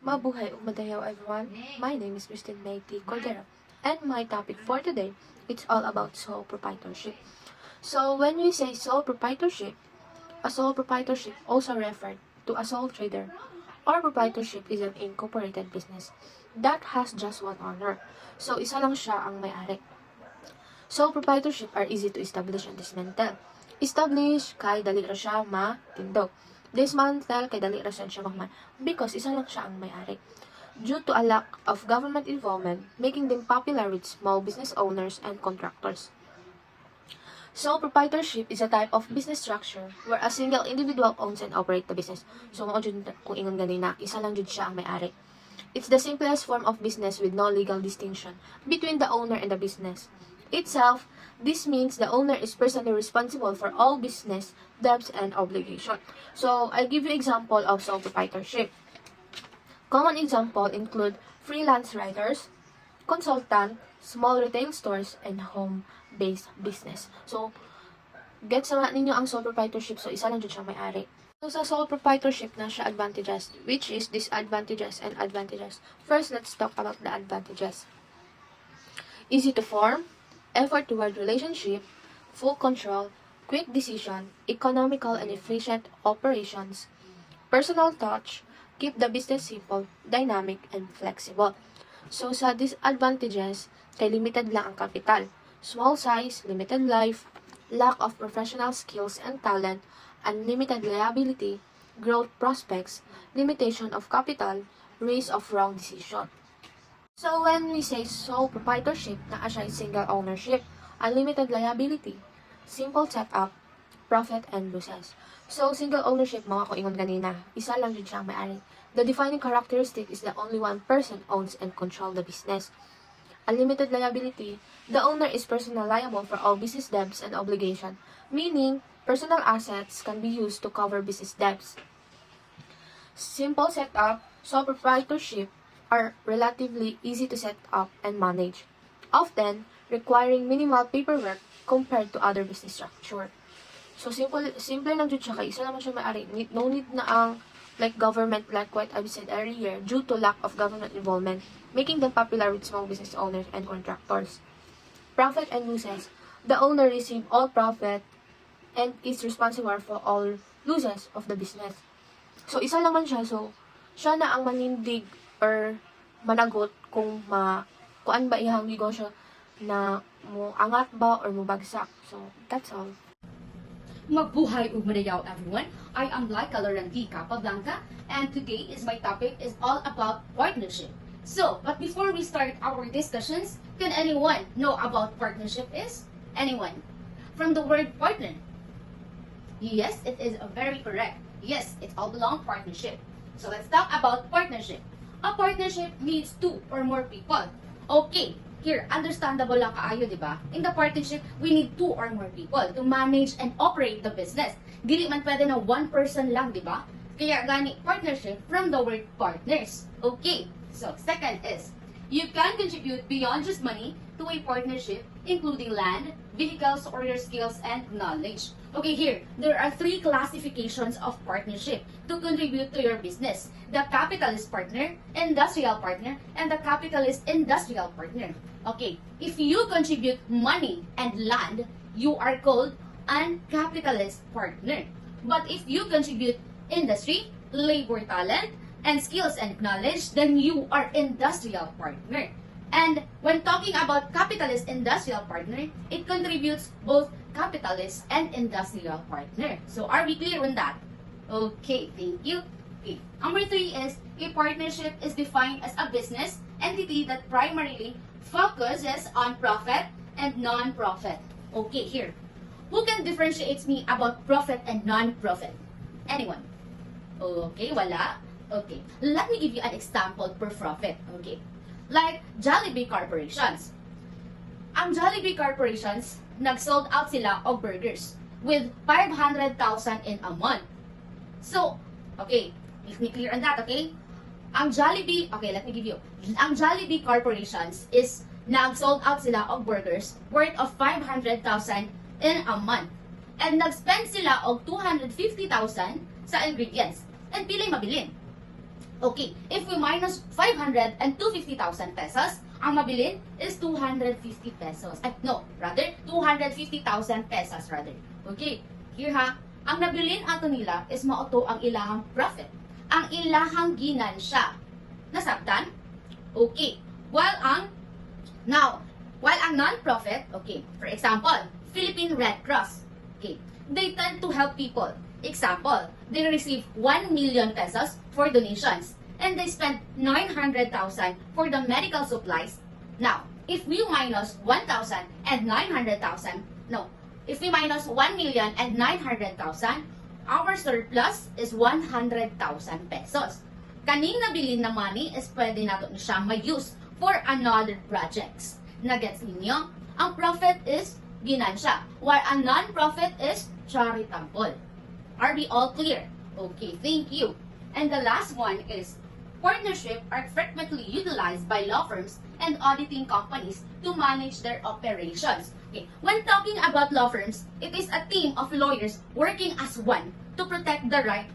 Mabuhay ug madayaw everyone. My name is Christine Mayti Cordero, and my topic for today it's all about sole proprietorship. So when we say sole proprietorship, a sole proprietorship also referred to a sole trader, or proprietorship is an incorporated business that has just one owner. So isa lang siya ang may-ari. Sole proprietorship are easy to establish and dismantle. Establish kay dali ra siya matindog. Dismantle kay dali ra siya magman because isa lang siya ang may-ari. Due to a lack of government involvement, making them popular with small business owners and contractors. Sole proprietorship is a type of business structure where a single individual owns and operates the business. So, mao jud kung ingon ganina, isa lang jud siya ang may-ari. It's the simplest form of business with no legal distinction between the owner and the business itself. This means the owner is personally responsible for all business debts and obligation. So, I'll give you example of sole proprietorship. Common example include freelance writers, consultant, small retail stores, and home-based business. So, gets naman ninyo ang sole proprietorship. So, isa lang dyan siya may-ari. So, sa sole proprietorship na siya advantages, which is disadvantages and advantages. First, let's talk about the advantages. Easy to form, effort toward relationship, full control, quick decision, economical and efficient operations, personal touch, keep the business simple, dynamic, and flexible. So, sa disadvantages, kay limited lang ang capital, small size, limited life, lack of professional skills and talent, unlimited liability, growth prospects, limitation of capital, risk of wrong decision. So, when we say sole proprietorship, naa siya single ownership, unlimited liability, simple setup, profit and losses. So, single ownership, mga ko ingon kanina, isa lang din siya ang may-ari. The defining characteristic is that only one person owns and controls the business. Unlimited liability, the owner is personally liable for all business debts and obligation, meaning personal assets can be used to cover business debts. Simple setup, sole proprietorship are relatively easy to set up and manage, often requiring minimal paperwork compared to other business structure. So, simple lang dyan siya, kaya isa naman siya may-ari. No need na ang government, like what I said earlier, due to lack of government involvement, making them popular with small business owners and contractors. Profit and losses. The owner receives all profit and is responsible for all losses of the business. So, isa lang man siya. So, siya na ang manindig or managot kung kuan ba iyang negosyo na mo angat ba or mo bagsak. So, that's all. Mabuhay ug madayaw everyone. I am Laika Laurenti Capablanca, and today is my topic is all about partnership. So, but before we start our discussions, can anyone know about partnership is? Anyone? From the word partner. Yes, it is very correct. Yes, it's all belong partnership. So let's talk about partnership. A partnership needs two or more people. Okay, here, understandable lang kaayo, di ba? In the partnership, we need two or more people to manage and operate the business. Dili man pwede na one person lang, di ba? Kaya gani partnership from the word partners. Okay, so second is, you can contribute beyond just money to a partnership, including land, vehicles, or your skills and knowledge. Okay, here, there are three classifications of partnership to contribute to your business. The capitalist partner, industrial partner, and the capitalist industrial partner. Okay, if you contribute money and land, you are called an capitalist partner. But if you contribute industry, labor talent, and skills and knowledge, then you are industrial partner. And when talking about capitalist industrial partner, it contributes both capitalist and industrial partner. So are we clear on that? Okay, thank you. Okay. Number 3 is a partnership is defined as a business entity that primarily focuses on profit and non-profit. Okay, here. Who can differentiate me about profit and non-profit? Anyone? Okay, wala. Okay. Let me give you an example per profit. Okay. Like Jollibee Corporations. Ang Jollibee Corporations, nag-sold out sila of burgers with 500,000 in a month. So, okay, let me clear on that, okay? Ang Jollibee, okay, let me give you. Ang Jollibee Corporations is nag-sold out sila of burgers worth of 500,000 in a month. And nag-spend sila og 250,000 sa ingredients. And pila'y mabilin. Okay, if we minus 500 and 250,000 pesos, ang mabilin is 250 pesos. No, rather, 250,000 pesos rather. Okay, here ha, ang nabilin ato nila is mauto ang ilahang profit. Ang ilahang ginansya. Nasabtan? Okay. While ang non-profit, okay, for example, Philippine Red Cross, okay, they tend to help people. Example, they receive 1 million pesos for donations and they spend 900,000 for the medical supplies. Now, if we minus 1,000 and 900,000, no, if we minus 1 million and 900,000, our surplus is 100,000 pesos. Kaning nabilin na money is pwede nato na siya ma-use for another projects. Nagets ninyo? Ang profit is ginansya, while a non-profit is charitable. Are we all clear? Okay, thank you. And the last one is, partnership are frequently utilized by law firms and auditing companies to manage their operations. Okay, when talking about law firms, it is a team of lawyers working as one to protect the right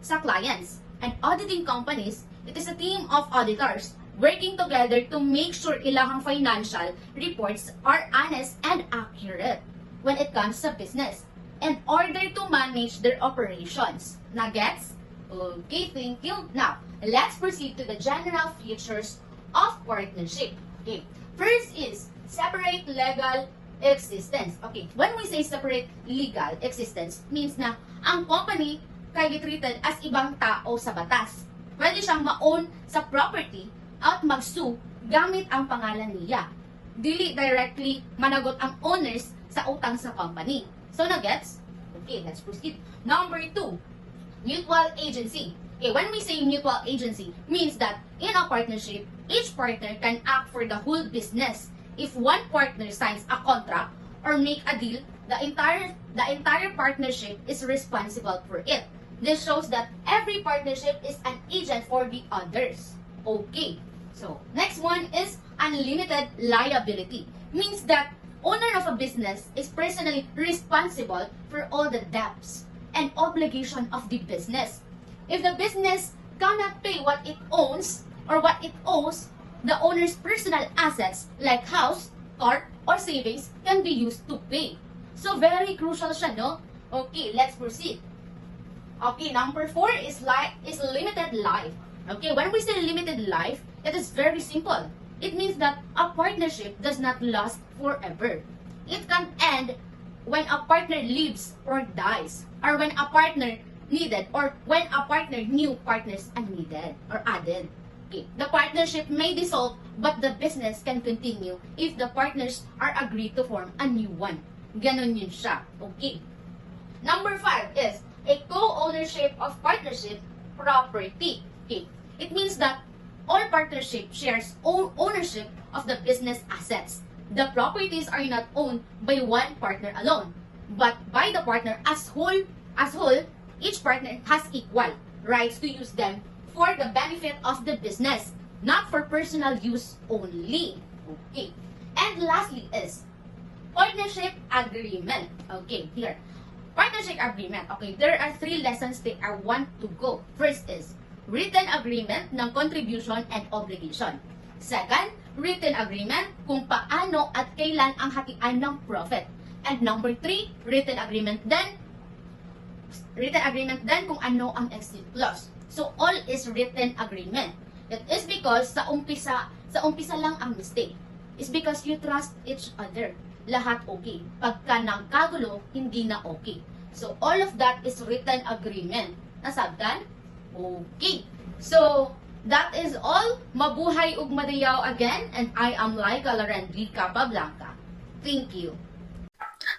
sa clients. And auditing companies, it is a team of auditors working together to make sure ilahang financial reports are honest and accurate when it comes to business in order to manage their operations. Nagets? Okay, thank you. Now, let's proceed to the general features of partnership. Okay, first is separate legal existence. Okay, when we say separate legal existence, means na ang company kay treated as ibang tao sa batas. Pwede siyang ma-own sa property at mag-sue gamit ang pangalan niya. Dili directly managot ang owners sa utang sa company. So, na-gets? Okay, let's proceed. Number 2, mutual agency. Okay, when we say mutual agency, means that in a partnership, each partner can act for the whole business. If one partner signs a contract or make a deal, the entire partnership is responsible for it. This shows that every partnership is an agent for the others. Okay, so next one is unlimited liability. Means that owner of a business is personally responsible for all the debts and obligation of the business. If the business cannot pay what it owns or what it owes, the owner's personal assets like house, car, or savings can be used to pay. So very crucial siya, no? Okay, let's proceed. Okay, number 4 is limited life. Okay, when we say limited life, it is very simple. It means that a partnership does not last forever. It can end when a partner leaves or dies, or when a partner needed, or when a partner new partners are needed or added. Okay. The partnership may dissolve, but the business can continue if the partners are agreed to form a new one. Ganon yun siya. Okay. Number 5 is a co-ownership of partnership property. Okay. It means that all partnership shares ownership of the business assets. The properties are not owned by one partner alone, but by the partner as whole. Each partner has equal rights to use them for the benefit of the business, not for personal use only. Okay. And lastly is partnership agreement. Okay, here. Partnership agreement. Okay, there are 3 lessons that I want to go. First is written agreement ng contribution and obligation. Second, written agreement kung paano at kailan ang hatian ng profit. And number 3, written agreement din kung ano ang exit clause. So all is written agreement. It is because sa umpisa lang ang mistake. It's because you trust each other. Lahat okay. Pagka nagkagulo, hindi na okay. So all of that is written agreement. Nasabtan? Okay. So that is all. Mabuhay ug madayaw again, and I am Laika Larendi Capablanca. Thank you.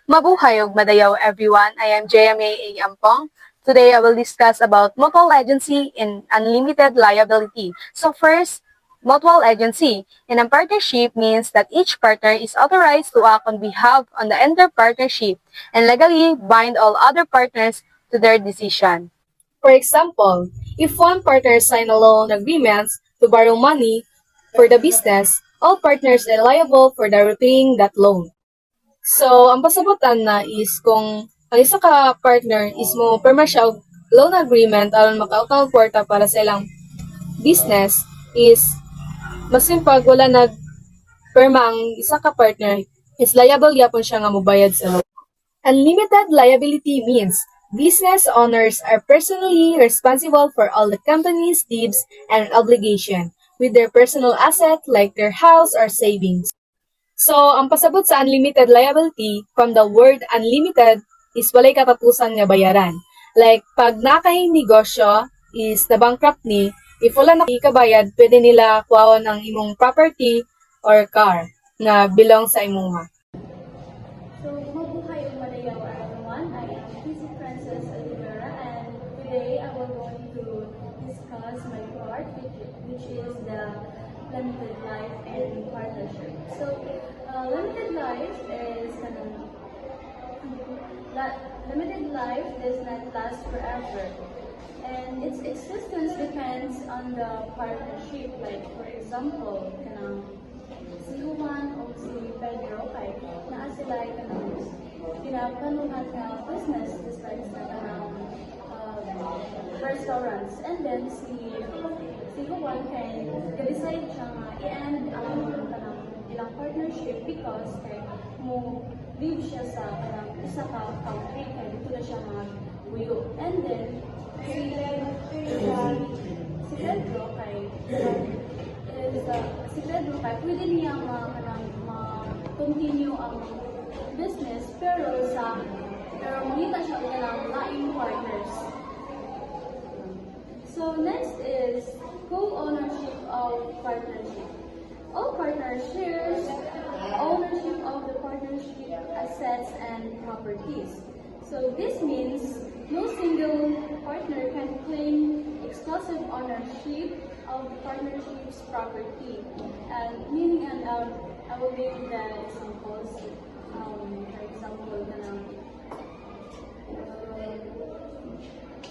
Mabuhay ug madayaw everyone. I am JMA Ampong. Today I will discuss about mutual agency and unlimited liability. So first, mutual agency in a partnership means that each partner is authorized to act on behalf on the entire partnership and legally bind all other partners to their decision. For example, if one partner sign a loan agreements to borrow money for the business, all partners are liable for the repaying that loan. So, ang pasabutan na is kung ang isa ka partner is mo perma siya og loan agreement aron makautang kwarta para sa ilang business is masin pag wala nagperma ang isa ka partner is liable yapon siya nga mobayad sa loan. Unlimited liability means business owners are personally responsible for all the company's deeds and obligation with their personal asset like their house or savings. So, ang pasabot sa unlimited liability from the word unlimited is walay katapusan nga bayaran. Like, pag nakay negosyo is na-bankrupt ni, if wala na kabayad, pwede nila kuhaon ang imong property or car na belong sa imuha. So, mabuhay o malayaw everyone. I am PC Princess Olivera and today I will going to discuss my part which is the limited life and partnership. So, limited life is limited life does not last forever. And its existence depends on the partnership. Like, for example, si Juan o si Pedro kay naa sila ay pinapanuhan nga business just like sa restaurants, and then si Juan kay decide siya nga i-end ang ilang partnership because kay mo live siya sa isa ka country kay dito na siya mag-uyo, and then si Pedro kay si Pedro kay pwede niya ma-continue ang business pero manita siya ng laing partners. So next is co-ownership of partnership. All partners shares ownership of the partnership assets and properties. So this means no single partner can claim exclusive ownership of partnership's property. And meaning, I will give the examples. For example,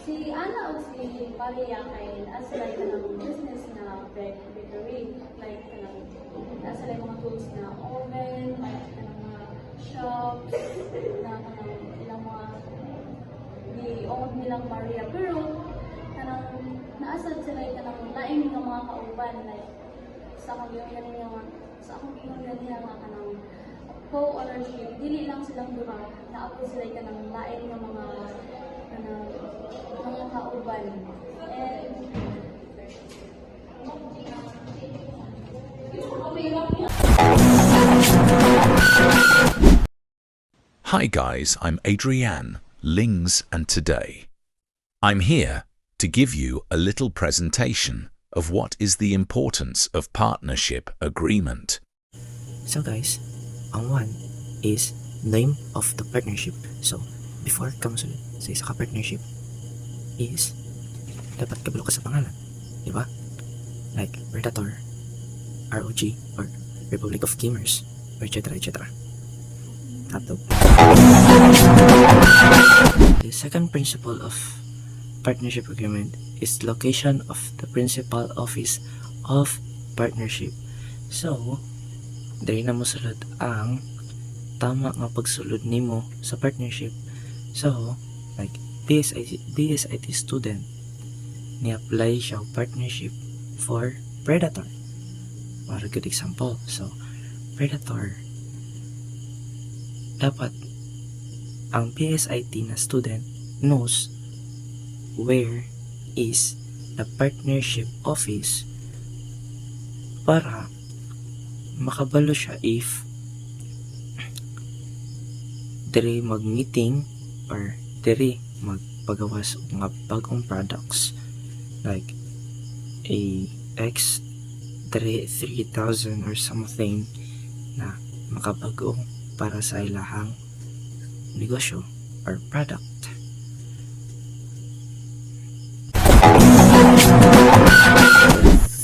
si Ana o si Maria kay as like business na bakery, like as like mga tools na oven, like mga shops na ilang mga i-own nilang Maria, pero naasad sila yung laing ng mga kauban, like sa akong ingon ganyan nga co-ownership, dili lang silang duha, naapos sila yung laing ng mga kauban. And Hi guys, I'm Adrienne Lings, and today I'm here to give you a little presentation of what is the importance of partnership agreement. So guys, ang one is name of the partnership. So before kamusunod sa isa ka partnership is dapat kabalo ka sa pangalan, di ba? Like Predator, ROG, or Republic of Gamers, or etc. etc. Tatog. The second principle of partnership agreement is location of the principal office of partnership. So, dahil na mo sulod ang tama nga pagsulod nimo sa partnership. So, like DSIT student ni-apply siya partnership for Predator. Para good example. So, Predator dapat ang PSIT na student knows where is the partnership office para makabalo siya if dire mag-meeting or dire magpagawas ng bagong products like a X 3000 or something na makabago para sa ilahang negosyo or product.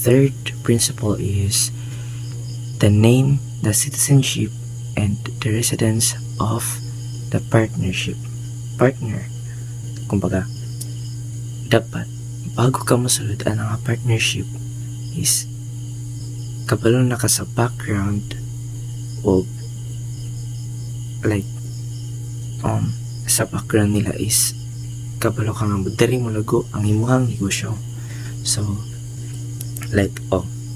Third principle is the name, the citizenship, and the residence of the partnership partner. Kumbaga, dapat bago ka masulod ang partnership is kabalo na ka sa background o like sa background nila is kabalo ka nga diri mo lago ang imuhang negosyo. So Like,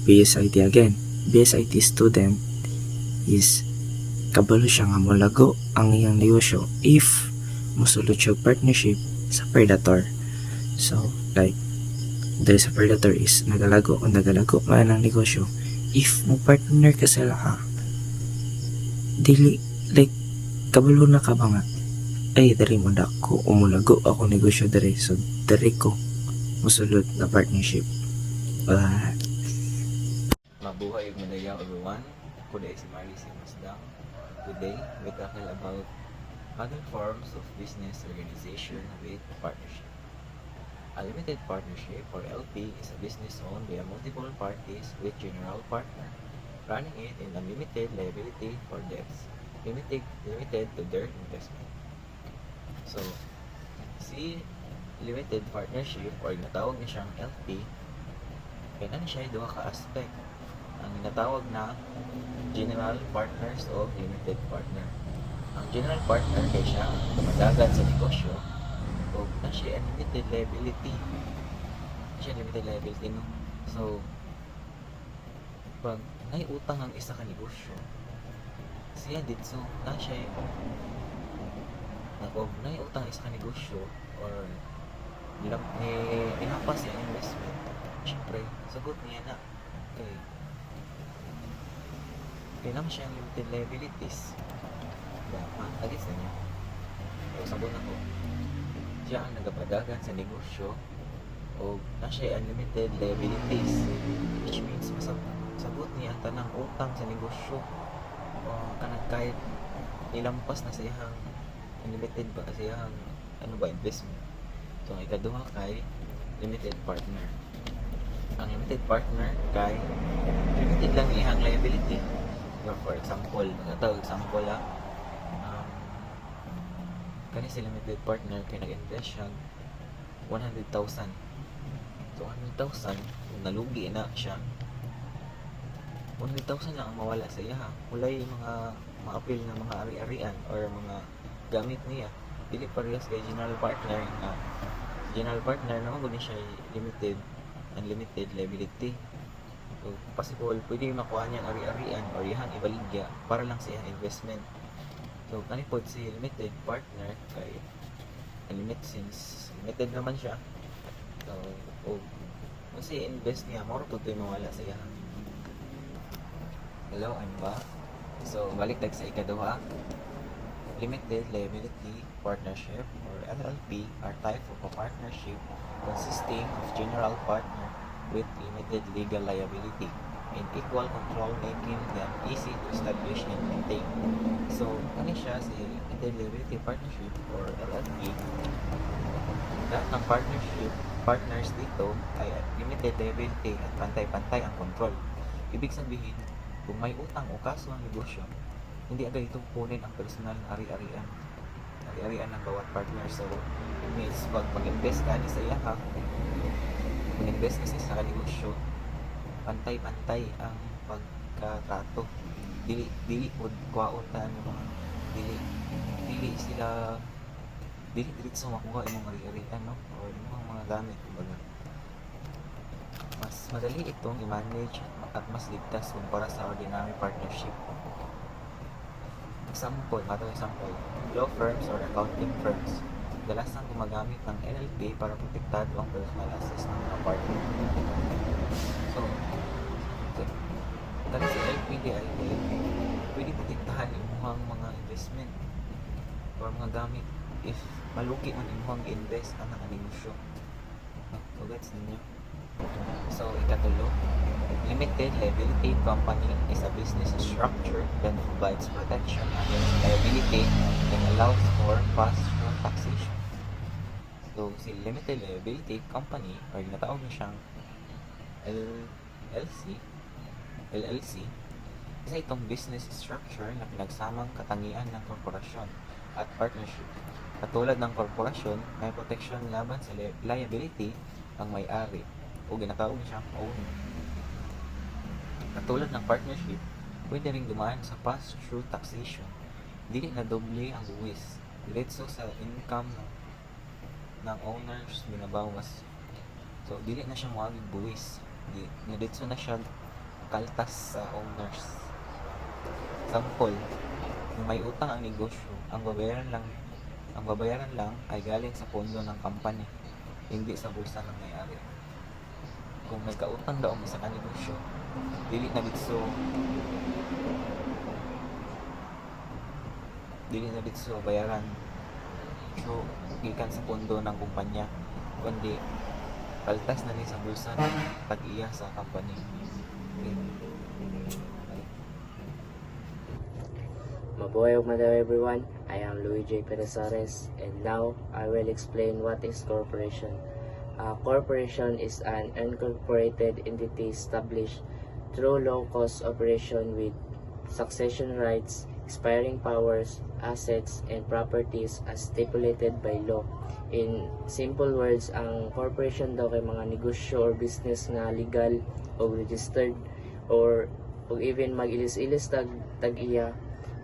BSIT again. BSIT student is kabalo siya nga molago ang iyang negosyo if mosulod siya og partnership sa predator. So, like, dahil sa predator is nagalago man ang negosyo. If mo partner ka sila dili, like, kabalo na ka ba nga, ay, dari mo na ko, umulago ako negosyo dari. So, dari ko, musulod na partnership. Mabuhay ug madayaw everyone. Ako si Marley Simasdang. Today, we tackle about other forms of business organization with partnership. A limited partnership or LP is a business owned by multiple parties with general partner, running it in unlimited liability for debts, limited to their investment. So, si limited partnership or natawag niya siyang LP, kaya na siya duha ka aspect. Ang natawag na general partners o limited partner. Ang general partner kay siya dumadagan sa negosyo o na siya unlimited liability. Siya limited liability, no? So, pag naiutang ang isa ka negosyo, siya dito na siya naiutang isa ka negosyo or inapas yung investment, syempre, sagot niya na kailangan siya limited liabilities. Agis na niya. So, sagot ako, siya ang nagapadagan sa negosyo o na siya unlimited liabilities, which means sagot niya ang tanang utang sa negosyo o kanang kahit nilampas na sa iyang unlimited ba sa iyang investment. So, ang ikaduha kay limited partner. Ang limited partner kay limited lang iyang liability. For example, kani si limited partner kay nag-invest siya 100,000. So 100,000 kung nalugi na siya, 100,000 lang ang mawala sa iya. Walay mga apil na mga ari-arian or mga gamit niya. Dili parehas kay general partner na naman guni siya unlimited liability. So, possible, pwede makuha niya ang ari-arian or ihang ibaligya para lang sa iyang investment. So, kanipod si limited partner kay unlimited, since limited naman siya. So, kung si invest niya, more po ito mawala sa iya. Hello, ano ba? So, balik tayo sa ikaduha. Limited liability partnership or LLP are type of a partnership consisting of general partner with limited legal liability and equal control, making them easy to establish and maintain. So, ano siya si limited liability partnership or LLP? Lahat ng partners dito ay limited liability at pantay-pantay ang control. Ibig sabihin, kung may utang o kaso ang negosyo, hindi agad itong kunin ang personal na ari-arian ng bawat partner. So, it means pag mag-invest ka sa iya ka, mag-invest kasi sa negosyo, pantay-pantay ang pagkakato. Dili pod kuwaotan mga dili sa makuha imong ari-arian, no? Or imong mga gamit, kumbaga. Mas madali itong i-manage at mas ligtas kumpara sa ordinary partnership. Example, law firms or accounting firms dalasang gumagamit ng NLP para protektado ang personal assets ng mga partner. So, dahil sa LPD ay pwede protektahan imuhang mga investment or mga gamit if malugi man imuhang invest ang negosyo. So, that's ninyo. So, ikatulo, limited liability company is a business structure that provides protection against liability and allows for pass-through taxation. So, si limited liability company or natawag na siyang LLC, isa itong business structure na pinagsamang katangian ng korporasyon at partnership. Katulad ng korporasyon, may protection laban sa liability ang may-ari o ginatawag na siyang owner. Katulad ng partnership, pwede rin dumaan sa pass-through taxation. Dili na doble ang buwis. Diretso sa income ng owners binabawas. So, dili na siya mawagig buwis. Dito na siya kaltas sa owners. Sample, kung may utang ang negosyo, ang babayaran lang ay galing sa pondo ng company, hindi sa bulsa ng may-ari. Kung may kautang daw ang isa ka negosyo, dili na bitso bayaran so gikan sa pondo ng kumpanya, kundi kaltas na ni sa bulsa ng tag-iya sa company. Mabuhay ug madayo everyone. I am Luis J. Perezares and now I will explain what is corporation. A corporation is an incorporated entity established through low-cost operation with succession rights, expiring powers, assets, and properties as stipulated by law. In simple words, ang corporation daw kay mga negosyo or business nga legal o registered or even mag-ilis-ilis tag-iya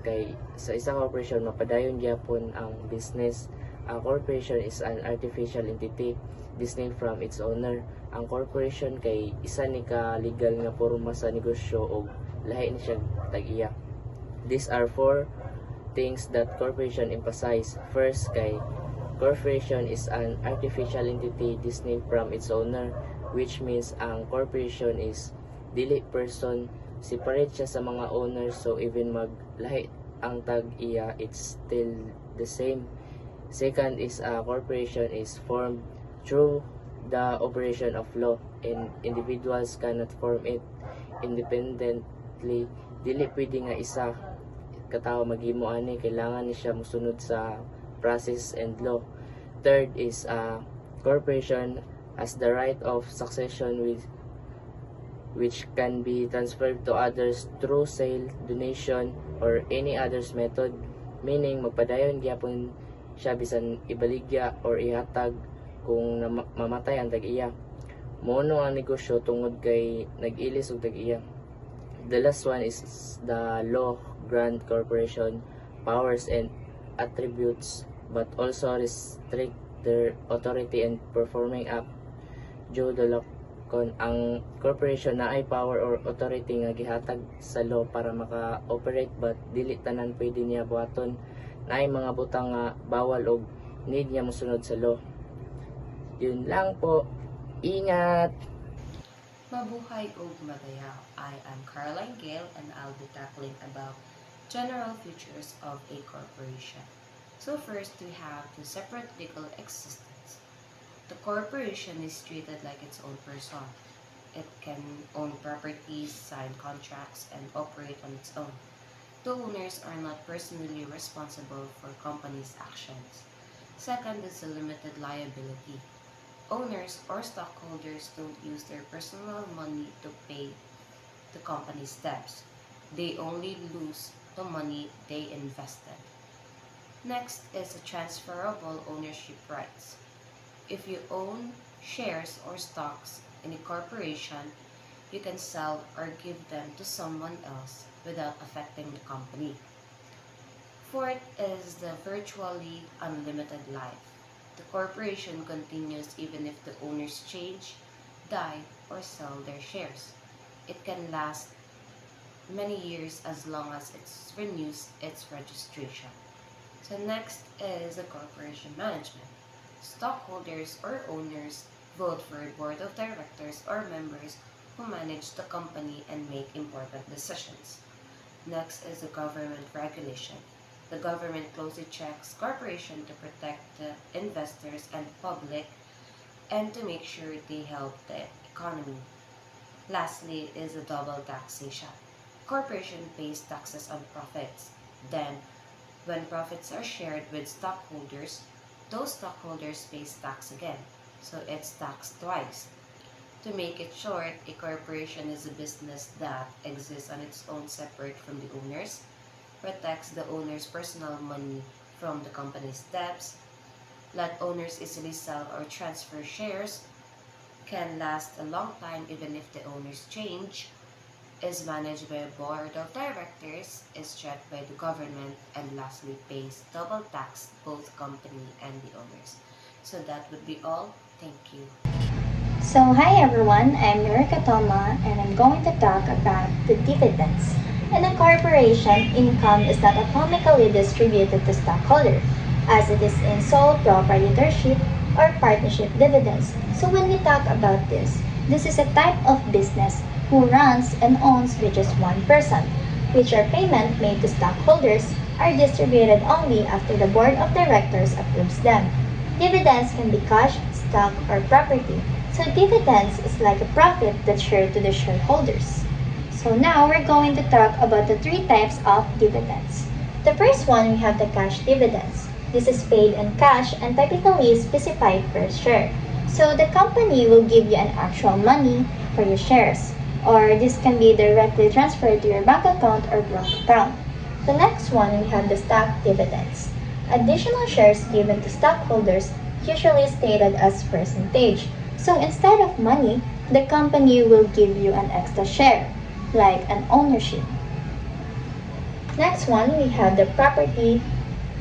kay sa isang corporation mapadayon gyapon ang business. A corporation is an artificial entity distinct from its owner. Ang corporation kay isa ni ka legal nga porma sa negosyo o lahi ni siya tag-iya. These are four things that corporation emphasize. First, kay corporation is an artificial entity distinct from its owner, which means ang corporation is dili person, separate siya sa mga owners, so even maglahi ang tag-iya, it's still the same. Second is a corporation is formed through the operation of law and individuals cannot form it independently. Dili pwede nga isa katawo maghimo ani, kailangan ni siya mosunod sa process and law. Third is a corporation has the right of succession which can be transferred to others through sale, donation, or any others method, meaning magpadayon gyapon siya bisan ibaligya or ihatag kung mamatay ang tag-iya. Mono ang negosyo tungod kay nag-ilis og tag-iya. The last one is the law grant corporation powers and attributes but also restrict their authority and performing act due the law. Kon ang corporation na ay power or authority nga gihatag sa law para maka-operate but dili tanan pwede niya buhaton, na ay mga butang nga bawal og need niya mosunod sa law. Yun lang po. Ingat! Mabuhay ug madayaw. I am Caroline Gale and I'll be tackling about general features of a corporation. So first, we have the separate legal existence. The corporation is treated like its own person. It can own properties, sign contracts, and operate on its own. The owners are not personally responsible for company's actions. Second is the limited liability. Owners or stockholders don't use their personal money to pay the company's debts. They only lose the money they invested. Next is the transferable ownership rights. If you own shares or stocks in a corporation, you can sell or give them to someone else without affecting the company. Fourth is the virtually unlimited life. The corporation continues even if the owners change, die, or sell their shares. It can last many years as long as it renews its registration. So next is the corporation management. Stockholders or owners vote for a board of directors or members who manage the company and make important decisions. Next is the government regulation. The government closely checks corporations to protect the investors and public and to make sure they help the economy. Lastly is the double taxation. Corporation pays taxes on profits. Then, when profits are shared with stockholders, those stockholders pay tax again, so it's taxed twice. To make it short, a corporation is a business that exists on its own separate from the owners, protects the owner's personal money from the company's debts, let owners easily sell or transfer shares, can last a long time even if the owners change, is managed by a board of directors, is checked by the government, and lastly pays double tax both company and the owners. So that would be all. Thank you. So, hi everyone, I'm Yorika Toma and I'm going to talk about the dividends. In a corporation, income is not atomically distributed to stockholders, as it is in sole proprietorship or partnership dividends. So, when we talk about this is a type of business who runs and owns with just one person, which are payment made to stockholders are distributed only after the board of directors approves them. Dividends can be cash, stock, or property. So dividends is like a profit that's shared to the shareholders. So now we're going to talk about the three types of dividends. The first one, we have the cash dividends. This is paid in cash and typically specified per share. So the company will give you an actual money for your shares, or this can be directly transferred to your bank account or block account. The next one, we have the stock dividends. Additional shares given to stockholders, usually stated as percentage. So instead of money, the company will give you an extra share, like an ownership. Next one, we have the property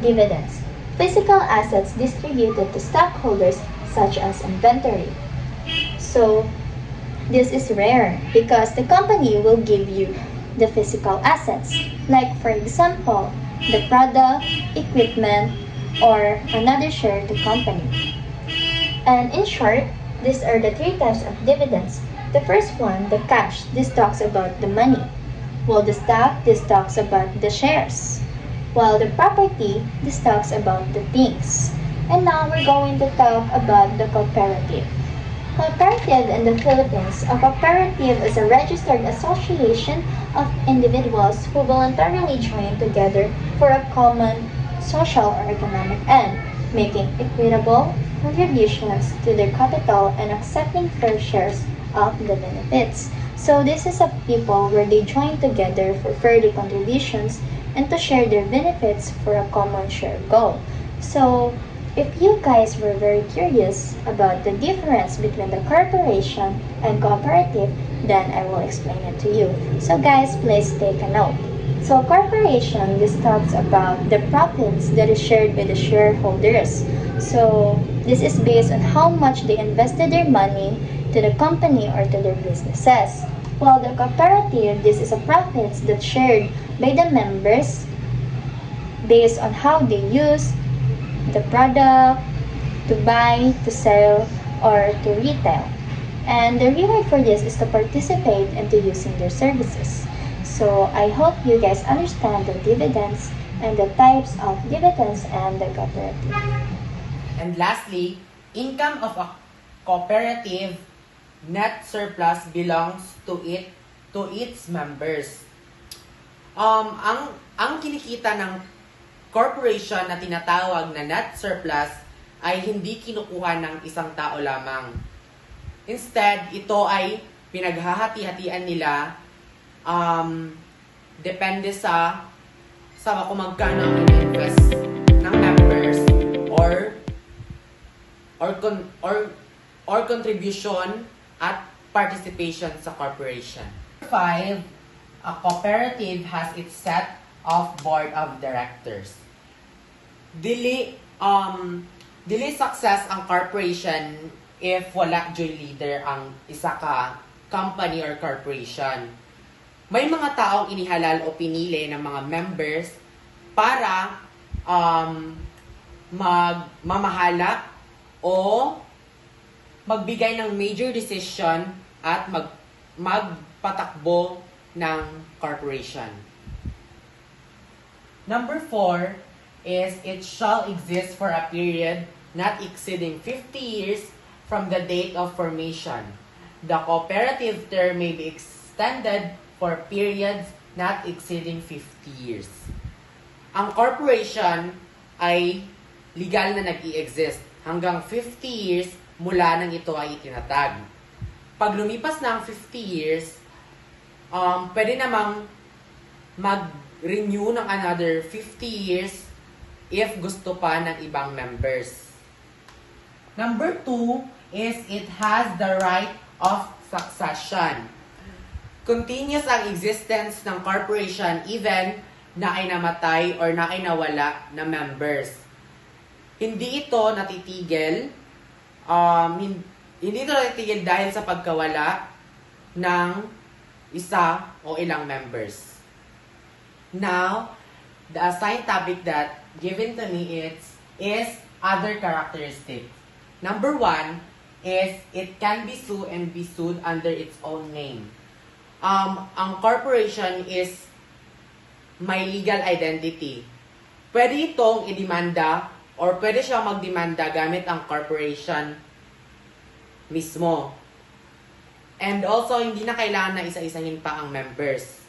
dividends. Physical assets distributed to stockholders such as inventory. So this is rare because the company will give you the physical assets, like for example, the product, equipment, or another share to company. And in short, these are the three types of dividends. The first one, the cash, this talks about the money. While the stock, this talks about the shares. While the property, this talks about the things. And now we're going to talk about the cooperative. Cooperative in the Philippines, a cooperative is a registered association of individuals who voluntarily join together for a common social or economic end, making equitable contributions to their capital and accepting fair shares of the benefits. So this is a people where they join together for further contributions and to share their benefits for a common shared goal. So if you guys were very curious about the difference between the corporation and cooperative, then I will explain it to you. So guys, please take a note. So corporation, this talks about the profits that is shared by the shareholders. So this is based on how much they invested their money to the company or to their businesses. While the cooperative, this is a profits that's shared by the members based on how they use the product to buy, to sell, or to retail. And the reward for this is to participate into using their services. So I hope you guys understand the dividends and the types of dividends and the cooperative. And lastly, income of a cooperative net surplus belongs to its members. Ang kinikita ng corporation na tinatawag na net surplus ay hindi kinukuha ng isang tao lamang. Instead, ito ay pinaghahati-hatian nila depende sa kung magkano ang invest ng members or contribution at participation sa corporation. 5, a cooperative has its set of board of directors. Dili success ang corporation if wala joy leader ang isa ka company or corporation. May mga taong inihalal o pinili ng mga members para magmamahala o magbigay ng major decision at magpatakbo ng corporation. Number 4 is it shall exist for a period not exceeding 50 years from the date of formation. The cooperative term may be extended for periods not exceeding 50 years. Ang corporation ay legal na nag-i-exist hanggang 50 years mula nang ito ay itinatag. Pag lumipas na ang 50 years, pwede namang mag-renew ng another 50 years if gusto pa ng ibang members. Number 2 is it has the right of succession. Continuous ang existence ng corporation even na ay namatay or na ay nawala na members. Hindi ito natitigil, Hindi ito natitigil dahil sa pagkawala ng isa o ilang members. Now, the assigned topic that given to me is other characteristics. Number 1 is it can be sued and be sued under its own name. Ang corporation is may legal identity. Pwede itong idemanda or pwede siyang magdemanda gamit ang corporation mismo. And also, hindi na kailangan na isa-isahin pa ang members.